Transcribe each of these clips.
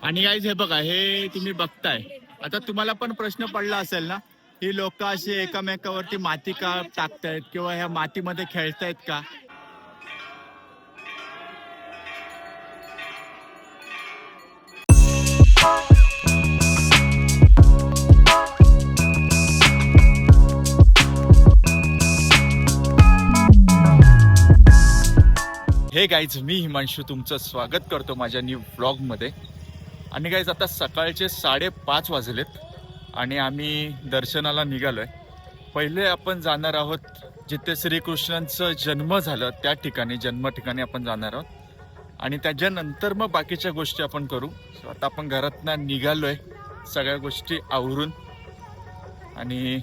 आणि गाईज हे बघा, हे तुम्ही बघताय. आता तुम्हाला पण प्रश्न पडला असेल ना, ही लोक अशी एकामेकावरती माती का टाकतायत किंवा ह्या मातीमध्ये खेळतायत का? हे गाईज, मी हिमांशू तुमचं स्वागत करतो माझ्या न्यू व्लॉगमध्ये. आणि गाईज आता सकाळचे 5:30 वाजलेत आणि आम्ही दर्शनाला निघालोय. पहिले आपण जाणार आहोत जिथे श्रीकृष्णांचं जन्म झालं त्या ठिकाणी, जन्म ठिकाणी आपण जाणार आहोत आणि त्याच्यानंतर मग बाकीच्या गोष्टी आपण करू. आता आपण घरातनं निघालोय सगळ्या गोष्टी आवरून. आणि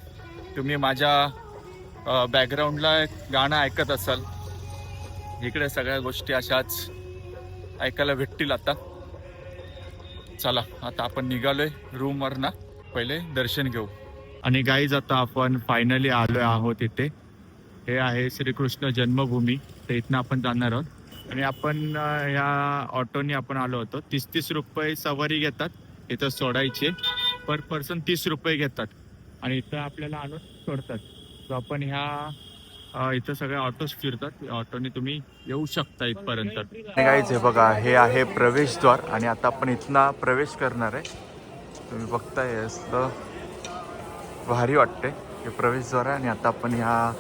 तुम्ही माझ्या बॅकग्राऊंडला गाणं ऐकत असाल. इकडे सगळ्या गोष्टी अशाच ऐकायला भेटतील. आता चला, आता आपण निघालोय रूमवर ना, पहिले दर्शन घेऊ. आणि गाईज आता आपण फायनली आलोय आहोत इथे. हे आहे श्रीकृष्ण जन्मभूमी. तर इथनं आपण जाणार आहोत आणि आपण ह्या ऑटोने आपण आलो होतो. 30 रुपये सवारी घेतात इथं सोडायचे. पर पर्सन 30 रुपये घेतात आणि इथं आपल्याला आणून सोडतात. तर आपण ह्या इथं सगळे ऑटोज फिरतात. ऑटोने तुम्ही येऊ शकता इथपर्यंत. गाईज हे बघा, हे आहे प्रवेशद्वार आणि आता आपण इथनं प्रवेश करणार आहे. तुम्ही बघताय, असं भारी वाटते. हे प्रवेशद्वार आहे आणि आता आपण ह्या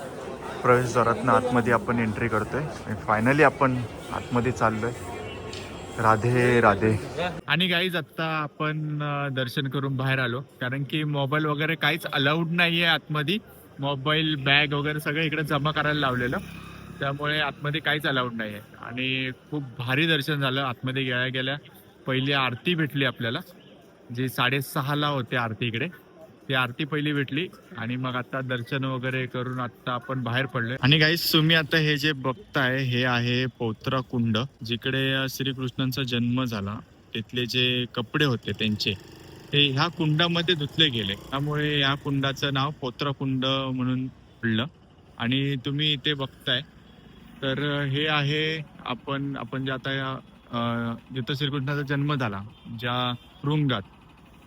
प्रवेशद्वारातनं आतमध्ये आपण एंट्री करतोय आणि फायनली आपण आतमध्ये चाललोय. राधे राधे. आणि गाईज आता आपण दर्शन करून बाहेर आलो, कारण की मोबाईल वगैरे काहीच अलाउड नाही आहे आतमध्ये. मोबाईल, बॅग वगैरे सगळं इकडे जमा करायला लावलेलं, त्यामुळे आतमध्ये काहीच अलाउड नाही आहे. आणि खूप भारी दर्शन झालं. आतमध्ये गेल्या गेल्या पहिली आरती भेटली आपल्याला, जी 6:30ला होते आरती इकडे. ती आरती पहिली भेटली आणि मग आता दर्शन वगैरे करून आता आपण बाहेर पडलोय. आणि गाईस, तुम्ही आता हे जे बघताय हे आहे पौत्रा कुंड, जिकडे श्रीकृष्णांचा जन्म झाला. तिथले जे कपडे होते त्यांचे, ते ह्या कुंडामध्ये धुतले गेले, त्यामुळे या कुंडाचं नाव पौत्रा कुंड म्हणून पडलं. आणि तुम्ही इथे बघताय तर हे आहे आपण जे आता जिथं श्रीकृष्णाचा जन्म झाला, ज्या तुरुंगात,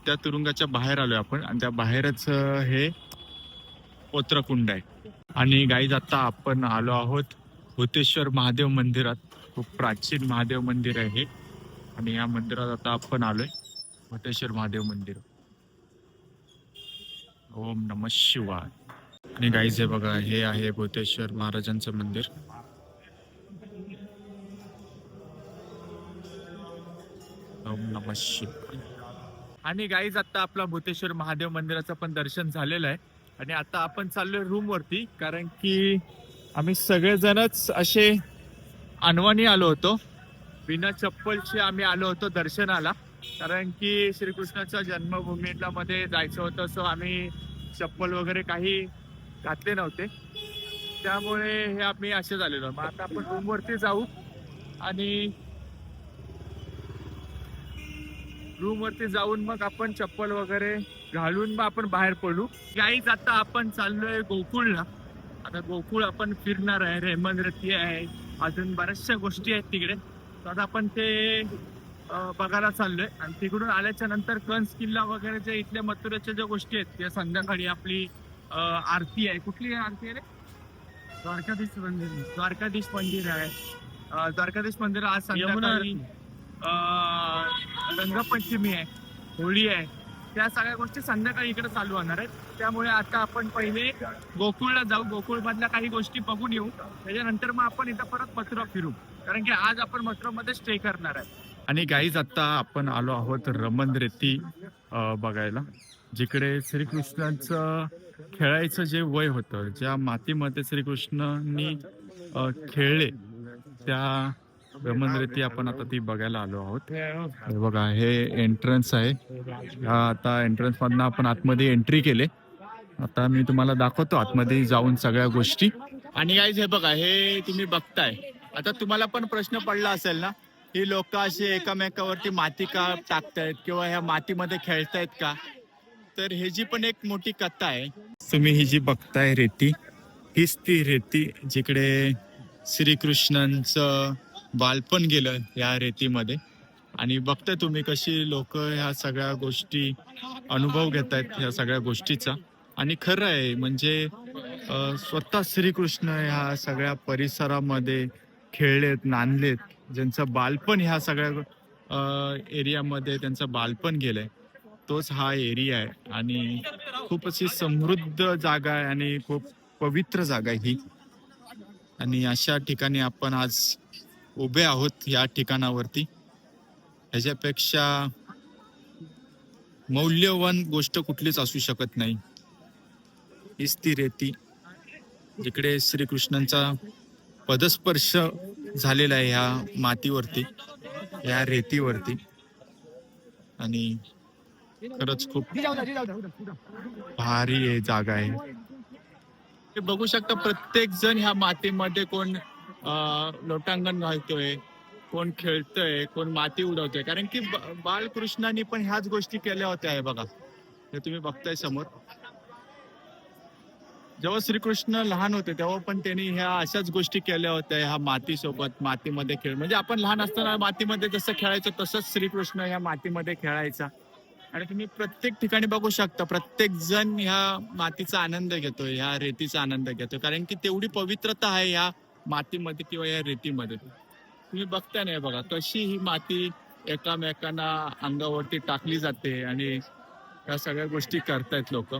त्या तुरुंगाच्या बाहेर आलोय आपण आणि त्या बाहेरच हे पौत्रा कुंड आहे. आणि गाईज आता आपण आलो आहोत भूतेश्वर महादेव मंदिरात. खूप प्राचीन महादेव मंदिर आहे हे. आणि या मंदिरात आता आपण आलोय, भूतेश्वर महादेव मंदिर. ओम नमः शिवाय. आणि गाईज हे बघा, हे आहे भूतेश्वर महाराजांचं मंदिर. ओम नमः शिवाय. आणि गाईज आता आपला भूतेश्वर महादेव मंदिराचं पण दर्शन झालेलं आहे आणि आता आपण चाललोय रूम वरती, कारण की आम्ही सगळेजणच असे अनवाणी आलो होतो. बिना चप्पलचे आम्ही आलो होतो दर्शनाला, कारण की श्रीकृष्णाच्या जन्मभूमीला मध्ये जायचं होतं. सो आम्ही चप्पल वगैरे काही घातले नव्हते, त्यामुळे हे आम्ही असे झालेलो. मग आता आपण रूम वरती जाऊ आणि रूम वरती जाऊन मग आपण चप्पल वगैरे घालून मग आपण बाहेर पडू. गाईज आता आपण चाललोय गोकुळला. आता गोकुळ आपण फिरणार आहे, रेहमान रती आहे, अजून बऱ्याचशा गोष्टी आहेत तिकडे. तर आता आपण ते बघायला चाललोय. आणि तिकडून आल्याच्या नंतर कंस किल्ला वगैरे जे इथल्या मथुरेच्या ज्या गोष्टी आहेत, त्या संध्याकाळी आपली आरती आहे. कुठली आरती आहे रे? द्वारकाधीश मंदिर. द्वारकाधीश मंदिर आहे. द्वारकाधीश मंदिर आज संध्याकाळी रंगपंचमी आहे, होळी आहे, त्या सगळ्या गोष्टी संध्याकाळी इकडे चालू होणार आहेत. त्यामुळे आता आपण पहिले गोकुळला जाऊ, गोकुळ मधल्या काही गोष्टी बघून येऊ. त्याच्यानंतर मग आपण इथं परत मथुरा फिरू, कारण की आज आपण मथुरामध्ये स्टे करणार आहे. आणि गाईज आता आपण आलो आहोत रमण रेती बघायला, जिकडे श्रीकृष्णांचं खेळायचं जे वय होतं, ज्या मातीमध्ये श्रीकृष्णांनी खेळले, त्या रमण रेती आपण आता ती बघायला आलो आहोत. हे बघा, हे एंट्रन्स आहे. आता एंट्रन्स मधनं आपण आतमध्ये एंट्री केले. आता मी तुम्हाला दाखवतो आतमध्ये जाऊन सगळ्या गोष्टी. आणि गाईज हे बघा, हे तुम्ही बघताय. आता तुम्हाला पण प्रश्न पडला असेल ना, ही लोक अशी एकामेकावरती माती का टाकतायत किंवा ह्या मातीमध्ये खेळतायत का? तर हे जी पण एक मोठी कथा आहे. तुम्ही ही जी बघताय रेती, हीच ती रेती जिकडे श्रीकृष्णांचं बालपण गेलं या रेतीमध्ये. आणि बघताय तुम्ही कशी लोक ह्या सगळ्या गोष्टी अनुभव घेत आहेत ह्या सगळ्या गोष्टीचा. आणि खरं आहे म्हणजे स्वतः श्रीकृष्ण ह्या सगळ्या परिसरामध्ये खेळलेत, नांदलेत, ज्यांचं बालपण ह्या सगळ्या एरियामध्ये त्यांचं बालपण गेलंय, तोच हा एरिया आहे. आणि खूप अशी समृद्ध जागा आहे आणि खूप पवित्र जागा आहे ही. आणि अशा ठिकाणी आपण आज उभे आहोत या ठिकाणावरती. ह्याच्यापेक्षा मौल्यवान गोष्ट कुठलीच असू शकत नाही. हीच ती रेती जिकडे श्रीकृष्णांचा पदस्पर्श झालेला आहे ह्या मातीवरती, या रेतीवरती. आणि खरंच खूप भारी आहे जागा आहे. ते बघू शकता प्रत्येक जण ह्या मातीमध्ये कोण लोटांगण घालतोय, कोण खेळतोय, कोण माती उडवतोय. कारण की बालकृष्णांनी पण ह्याच गोष्टी केल्या होत्या आहे बघा, हे तुम्ही बघताय समोर. जेव्हा श्रीकृष्ण लहान होते तेव्हा पण त्यांनी ह्या अशाच गोष्टी केल्या होत्या, ह्या मातीसोबत, मातीमध्ये खेळ. म्हणजे आपण लहान असताना मातीमध्ये जसं खेळायचं तसंच श्रीकृष्ण ह्या मातीमध्ये खेळायचा. आणि तुम्ही प्रत्येक ठिकाणी बघू शकता प्रत्येक जण ह्या मातीचा आनंद घेतोय, ह्या रेतीचा आनंद घेतोय. कारण की तेवढी पवित्रता आहे ह्या मातीमध्ये किंवा या रेतीमध्ये. तुम्ही बघताय नाही बघा कशी ही माती एकामेकांना अंगावरती टाकली जाते आणि या सगळ्या गोष्टी करतायत लोक.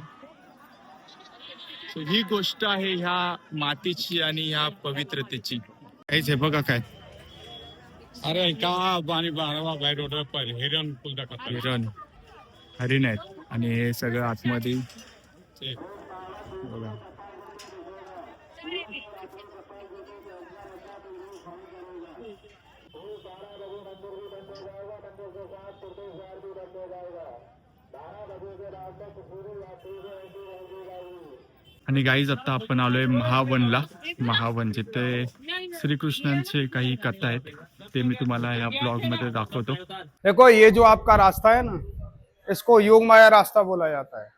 ही गोष्ट आहे ह्या मातीची आणि ह्या पवित्रतेची. काहीच हे बघा काय, अरे का पाणी बाळवा बाहेर रोड पर हिरण फुलदा करता हिरण, हरिण आहेत. आणि हे सगळं आतमध्ये बघा. आणि गाईज आता आपण आलोय महावनला. महावन जिथे श्रीकृष्णांचे काही कथा आहेत ते मी तुम्हाला या ब्लॉग मध्ये दाखवतो. देखो ये जो आपका रास्ता है ना, इसको योग माया रास्ता बोला जाता है।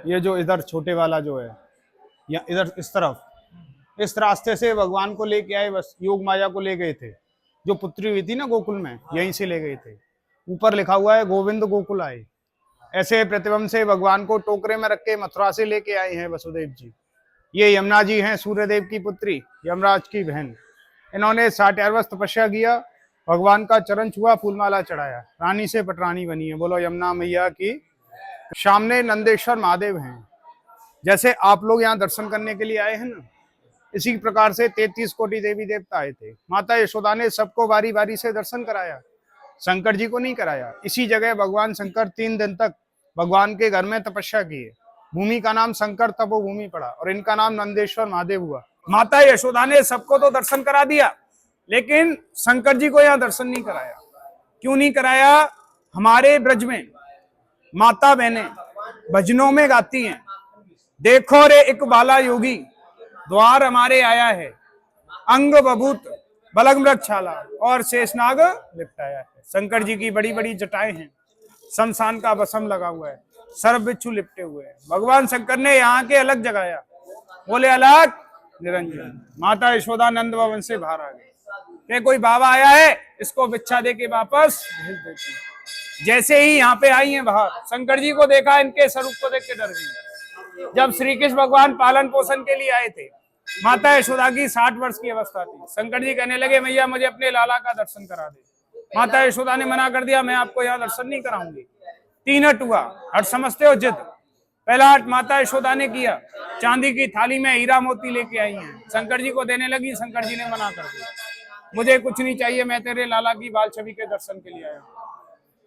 ये जो इधर छोटे वाला जो है, या इधर इस तरफ, इस रास्ते से भगवान को लेके आए, बस योग माया को ले गए थे। जो पुत्री हुई थी ना गोकुल में, यहीं से ले गए थे। ऊपर लिखा हुआ है गोविंद गोकुल आए। ऐसे प्रतिबंध से भगवान को टोकरे में रख के मथुरा से लेके आए हैं वसुदेव जी। ये यमुना जी हैं, सूर्यदेव की पुत्री, यमराज की बहन। इन्होंने 60 वर्ष तपस्या किया, भगवान का चरण छुआ, फूलमाला चढ़ाया, रानी से पटरानी बनी है। बोलो यमुना मैया की। सामने नंदेश्वर महादेव हैं। जैसे आप लोग यहाँ दर्शन करने के लिए आए हैं ना, इसी प्रकार से 33 कोटि देवी देवता आए थे। माता यशोदा ने सबको बारी बारी से दर्शन कराया, शंकर जी को नहीं कराया। इसी जगह भगवान शंकर 3 दिन तक भगवान के घर में तपस्या किए। भूमि का नाम शंकर तपोभूमि पड़ा और इनका नाम नंदेश्वर महादेव हुआ। माता यशोदा ने सबको तो दर्शन करा दिया, लेकिन शंकर जी को यहाँ दर्शन नहीं कराया। क्यों नहीं कराया? हमारे ब्रज में माता बहनें भजनों में गाती हैं, देखो रे एक बाला योगी द्वार हमारे आया है, अंग बभूत बलग मृगशाला और शेषनाग लिपटाया है। शंकर जी की बड़ी बड़ी जटाएं हैं, शमशान का बसम लगा हुआ है, सर्व बिच्छू लिपटे हुए हैं। भगवान शंकर ने यहाँ के अलग जगाया, बोले अलग निरंजन। माता यशोदा नंद भवन से बाहर आ गए कि कोई बाबा आया है, इसको बिच्छा दे के वापस भेज देती है। जैसे ही यहाँ पे आई हैं बाहर, शंकर जी को देखा, इनके स्वरूप को देख के डर गई। जब श्री कृष्ण भगवान पालन पोषण के लिए आए थे, माता यशोदा की 60 वर्ष की अवस्था थी। शंकर जी कहने लगे मैया मुझे अपने लाला का दर्शन करा दे। माता यशोदा ने मना कर दिया, मैं आपको यहाँ दर्शन नहीं कराऊंगी। 3 हट हुआ। हट समझते हो? जिद। पहला हट माता यशोदा ने किया, चांदी की थाली में हीरा मोती लेके आई हैं, शंकर जी को देने लगी। शंकर जी ने मना कर दिया, मुझे कुछ नहीं चाहिए, मैं तेरे लाला की बाल छवि के दर्शन के लिए आया।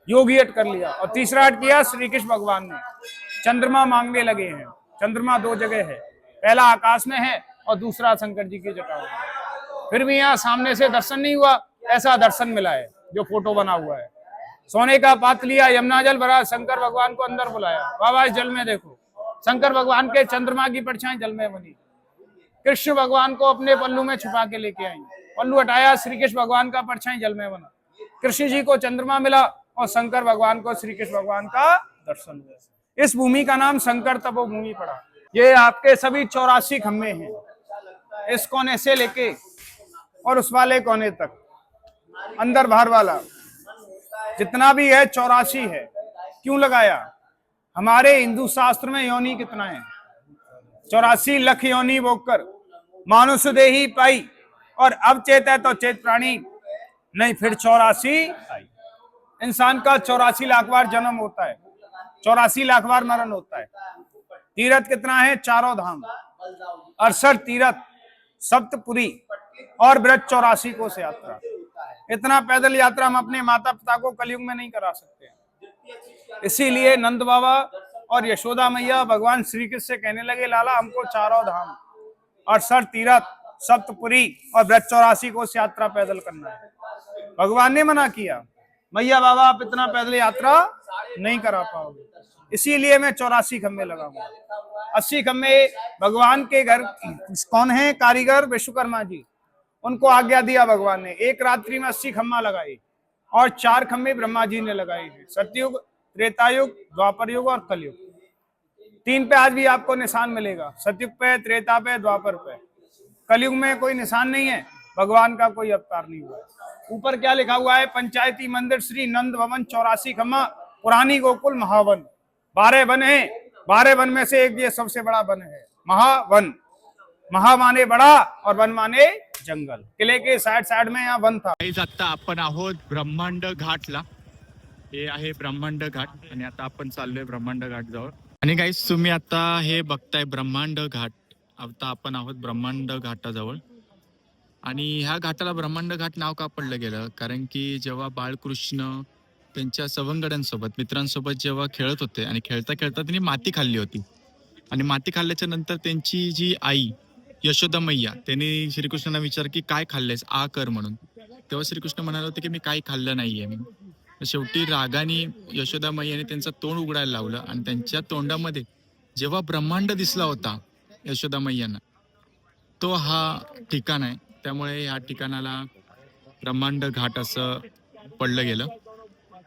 योगी हट कर लिया। और तीसरा हट किया श्री कृष्ण भगवान ने, चंद्रमा मांगने लगे हैं। चंद्रमा 2 जगह है, पहला आकाश में है और दूसरा शंकर जी की जटा में। फिर भी यहाँ सामने से दर्शन नहीं हुआ, ऐसा दर्शन मिला है जो फोटो बना हुआ है। सोने का पात्र लिया, यमुना जल भरा, शंकर भगवान को अंदर बुलाया, बाबा इस जल में देखो। शंकर भगवान के चंद्रमा की परछाई जल में बनी। कृष्ण भगवान को अपने पल्लू में छुपा के लेके आई, पल्लू हटाया, श्री कृष्ण भगवान का परछाई जल में बना। कृष्ण जी को चंद्रमा मिला और शंकर भगवान को श्री कृष्ण भगवान का दर्शन हुआ। इस भूमि का नाम शंकर तपोभूमि पड़ा। ये आपके सभी 84 खम्भे हैं, इस कोने से लेके और उस वाले कोने तक, अंदर बाहर वाला। जितना भी है 84 है। क्यों लगाया? हमारे हिंदू शास्त्र में योनि कितना है? 84 लाख योनि भोगकर मानुष देही पाई, और अब चेत है तो चेत प्राणी नहीं, फिर 84 आई। इंसान का 84 लाख बार जन्म होता है, 84 लाख बार मरण होता है। तीर्थ कितना है? चारों धाम, 68 तीर्थ, सप्तपुरी और ब्रज 84 कोस यात्रा। इतना पैदल यात्रा हम अपने माता पिता को कलयुग में नहीं करा सकते। इसीलिए नंद बाबा और यशोदा मैया भगवान श्री कृष्ण से कहने लगे, लाला हमको चारों धाम, 68 तीर्थ, सप्तपुरी और ब्रज 84 कोस यात्रा पैदल करना है। भगवान ने मना किया, मैया बाबा आप इतना पैदल यात्रा नहीं करा पाओगे, इसीलिए मैं 84 खम्भे लगाऊंगा। 80 खम्भे भगवान के घर कौन है? कारीगर विश्वकर्मा जी, उनको आज्ञा दिया भगवान ने, एक रात्रि में 80 खम्भा लगाए और 4 खम्भे ब्रह्मा जी ने लगाए हैं। सतयुग, त्रेतायुग, द्वापर युग और कलयुग, 3 पे आज भी आपको निशान मिलेगा। सतयुग पे, त्रेता पे, द्वापर पे। कलयुग में कोई निशान नहीं है, भगवान का कोई अवतार नहीं हुआ है। ऊपर क्या लिखा हुआ है? पंचायती मंदिर श्री नंद भवन 84 खम्भा, पुरानी गोकुल महावन। 12 वन है, 12 वन में से एक ये सबसे बड़ा वन है, महावन। महा माने बड़ा और वन माने जंगल। किले के साइड में यहाँ वन था। आता आपण आहोत ब्रह्मांड घाटला, हे आहे ब्रह्मांड घाट आणि आता आपण चाललोय ब्रह्मांड घाट जवळ। आणि गाईस तुम्ही आता हे बघताय ब्रह्मांड घाट, आता आपण आहोत ब्रह्मांड घाटाजवळ। आणि ह्या घाटाला ब्रह्मांड घाट नाव का पडलं गेलं? कारण की जेव्हा बाळकृष्ण त्यांच्या सवंगड्यांसोबत, मित्रांसोबत जेव्हा खेळत होते आणि खेळता खेळता त्यांनी माती खाल्ली होती, आणि माती खाल्ल्याच्या नंतर त्यांची जी आई यशोदा मैया, त्यांनी श्रीकृष्णांना विचार की काय खाल्लेस, आ कर म्हणून। तेव्हा श्रीकृष्ण म्हणाले होते की मी काही खाल्लं नाहीये मी। शेवटी रागाने यशोदा मैयाने त्यांचं तोंड उघडायला लावलं आणि त्यांच्या तोंडामध्ये जेव्हा ब्रह्मांड दिसला होता यशोदा मैयांना, तो हा ठिकाण आहे। त्यामुळे या ठिकाणाला ब्रह्मांड घाट असं पडलं गेलं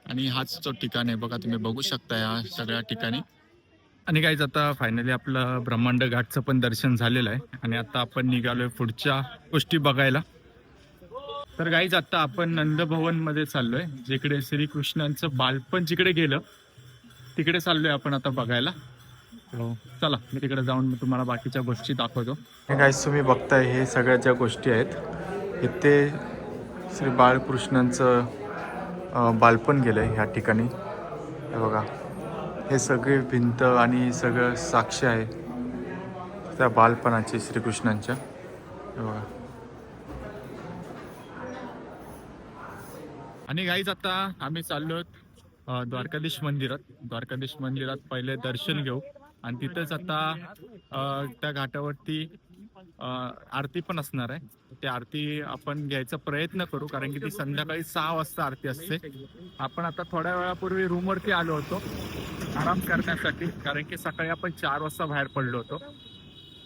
आणि हाच तो ठिकाण आहे बघा, तुम्ही बघू शकता या सगळ्या ठिकाणी। आणि गाईज आता फायनली आपलं ब्रह्मांड घाटचं पण दर्शन झालेलं आहे आणि आता आपण निघालोय पुढच्या गोष्टी बघायला। तर गाईज आता आपण नंदभवन मध्ये चाललोय, जिकडे श्रीकृष्णांचं बालपण जिकडे गेलं तिकडे चाललोय आपण आता बघायला। चला मी तिकडे जाऊन तुम्हाला बाकीच्या गोष्टी दाखवतो। गाईज तुम्ही बघताय हे सगळ्या ज्या गोष्टी आहेत, इथे श्री बाळकृष्णांचं बालपण गेलंय ह्या ठिकाणी। हे बघा, हे सगळे भिंत आणि सगळं साक्ष आहे त्या बालपणाची श्रीकृष्णांच्या। हे बघा। आणि गाईज आता आम्ही चाललो द्वारकाधीश मंदिरात। द्वारकाधीश मंदिरात पहिले दर्शन घेऊ आणि तिथेच आता त्या घाटावरती आरती पण असणार आहे। ती आरती आपण घ्यायचा प्रयत्न करू, कारण की ती संध्याकाळी 6 वाजता आरती असते। आपण आता थोड्या वेळापूर्वी रूमवरती आलो होतो आराम करण्यासाठी, कारण की सकाळी आपण 4 वाजता बाहेर पडलो होतो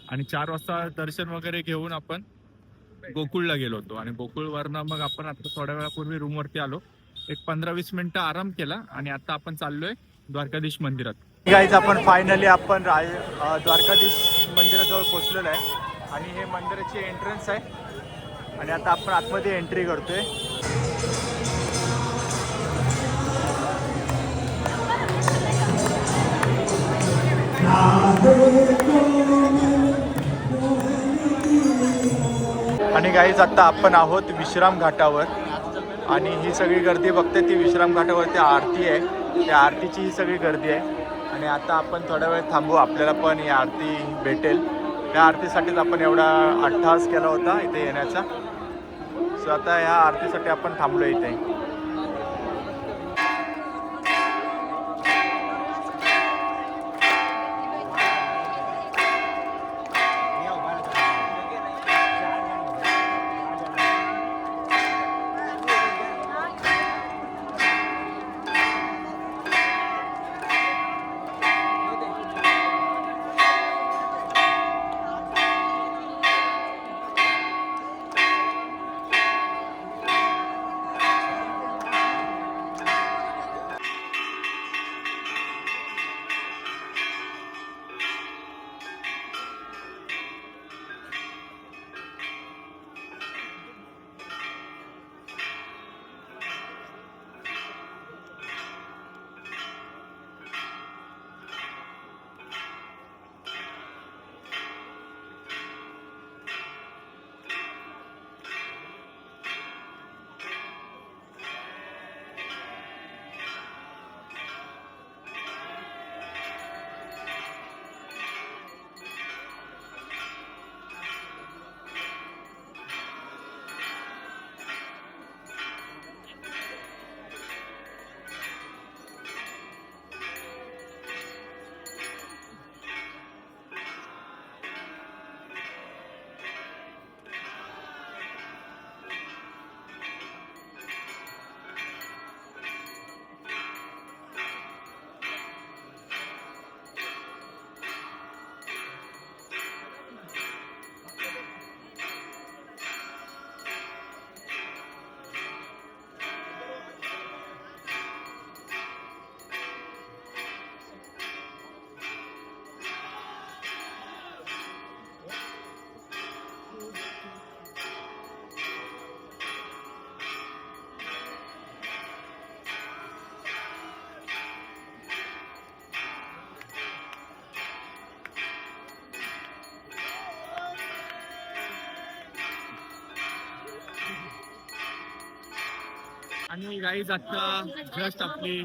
आणि 4 वाजता दर्शन वगैरे घेऊन आपण गोकुळला गेलो होतो आणि गोकुळवरनं मग आपण आता थोड्या वेळापूर्वी रूमवरती आलो, एक 15-20 मिनिटं आराम केला आणि आता आपण चाललोय द्वारकाधीश मंदिरात। गाईज आपण फायनली आपण द्वारकाधीश मंदिराजवळ पोहोचलेलो आहे आणि हे मंदिराची एंट्रन्स आहे आणि आता आपण आतमध्ये एंट्री करतोय। आणि गाईज आता आपण आहोत विश्राम घाटावर आणि ही सगळी गर्दी बघते ती विश्राम घाटावरती आरती आहे, त्या आरतीची ही सगळी गर्दी आहे। आणि आता आपण थोडा वेळ थांबू, आपल्याला पण ही आरती भेटेल। या आरतीसाठीच आपण एवढा अट्टहास केला होता इथे येण्याचा। सो आता ह्या आरतीसाठी आपण थांबलो इथे। आणि गाईज आता जस्ट आपली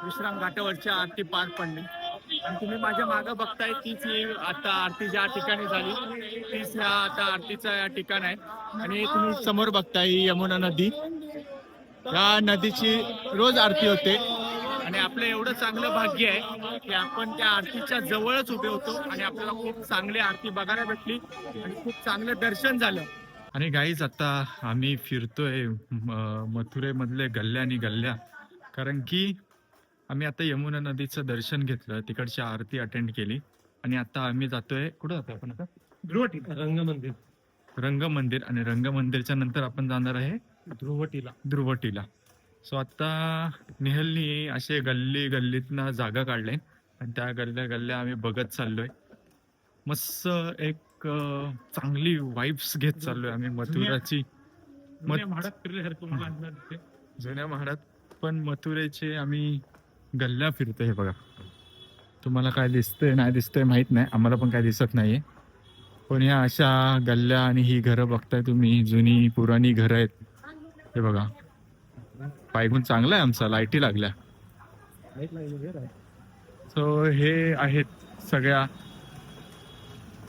विश्राम घाटावरची आरती पार पडली आणि तुम्ही माझ्या मागं बघताय तीच ही आता आरती ज्या ठिकाणी झाली तीच ह्या आता आरतीचा या ठिकाण आहे. आणि तुम्ही समोर बघताय ही यमुना नदी. या नदीची रोज आरती होते आणि आपलं एवढं चांगलं भाग्य आहे की आपण त्या आरतीच्या जवळच उभे होतो आणि आपल्याला खूप चांगली आरती बघायला भेटली आणि खूप चांगलं दर्शन झालं. आणि गाईज आता आम्ही फिरतोय मथुरेमधले गल्ल्या आणि गल्ल्या, कारण की आम्ही आता यमुना नदीचं दर्शन घेतलं, तिकडची आरती अटेंड केली आणि आता आम्ही जातोय, कुठं जातोय आपण आता? रंगमंदिर. रंगमंदिर. आणि रंगमंदिरच्या नंतर आपण जाणार आहे ध्रुवटीला. सो आता निहलनी असे गल्ली गल्लीतनं जागा काढले आणि त्या गल्ल्या गल्ल्या आम्ही बघत चाललोय. मस्त एक चांगली वाईब्स घेत चाललोय आम्ही मथुराची. जुन्या म्हाडात पण मथुरेचे आम्ही गल्ल्या फिरतोय. हे बघा, तुम्हाला काय दिसतंय नाही दिसतंय माहित नाही, आम्हाला पण काय दिसत नाहीये. पण ह्या अशा गल्ल्या आणि ही घरं बघताय तुम्ही, जुनी पुराणी घरं आहेत. हे बघा, पायगुण चांगला आहे आमचा, लाईटी लागल्या. सो हे आहेत सगळ्या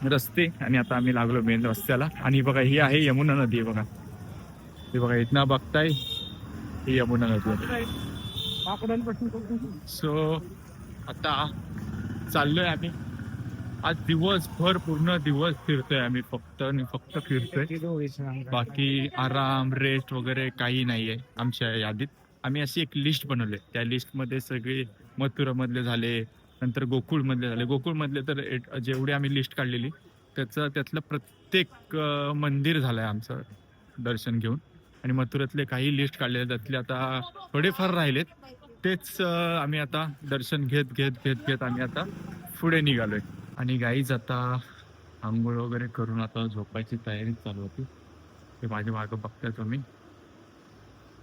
रस्ते आणि आता आम्ही लागलो मेन रस्त्याला. आणि बघा ही आहे यमुना नदी. बघा हे बघा, इथनं बघताय ही यमुना नदी. सो आता चाललोय आम्ही आज दिवसभर, पूर्ण दिवस फिरतोय आम्ही, फक्त आणि फक्त फिरतोय. बाकी आराम रेस्ट वगैरे काही नाहीये आमच्या यादीत. आम्ही अशी एक लिस्ट बनवली, त्या लिस्टमध्ये सगळे मथुरामधले झाले, नंतर गोकुळमधले झाले. गोकुळमधले तर जेवढे आम्ही लिस्ट काढलेली त्यातलं प्रत्येक मंदिर झालंय आमचं दर्शन घेऊन. आणि मथुरातले काही लिस्ट काढलेले, त्यातले आता थोडेफार राहिलेत, तेच आम्ही आता दर्शन घेत घेत घेत घेत आम्ही आता पुढे निघालोय. आणि गाईज आता आंघोळ वगैरे करून आता झोपायची तयारी चालू होती. ते माझ्या मागं बघताय तुम्ही,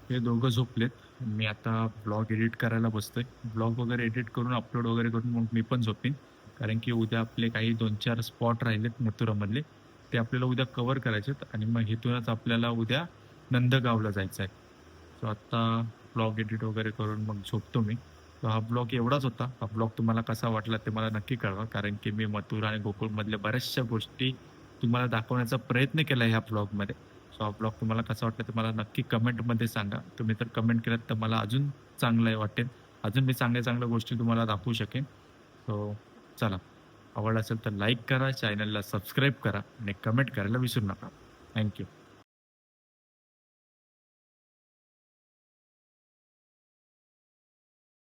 हे दोघं झोपलेत. मी आता ब्लॉग एडिट करायला बसतोय. ब्लॉग वगैरे एडिट करून अपलोड वगैरे करून मग मी पण झोपेन, कारण की उद्या आपले काही 2-4 स्पॉट राहिलेत मथुरामधले, ते आपल्याला उद्या कव्हर करायचेत. आणि मग इथूनच आपल्याला उद्या नंदगावला जायचं आहे. सो आत्ता ब्लॉग एडिट वगैरे करून मग झोपतो मी. तर हा ब्लॉग एवढाच होता. हा ब्लॉग तुम्हाला कसा वाटला ते मला नक्की कळवा, कारण की मी मथुरा आणि गोकुळमधल्या बऱ्याचशा गोष्टी तुम्हाला दाखवण्याचा प्रयत्न केला ह्या ब्लॉगमध्ये. सो हा ब्लॉग तुम्हाला कसा वाटला ते मला नक्की कमेंटमध्ये सांगा. तुम्ही तर कमेंट केलात तर मला अजून चांगलं वाटेल, अजून मी चांगल्या गोष्टी तुम्हाला दाखवू शकेन. सो चला, आवडला असेल तर लाईक करा, चॅनलला सबस्क्राईब करा आणि कमेंट करायला विसरू नका. थँक्यू.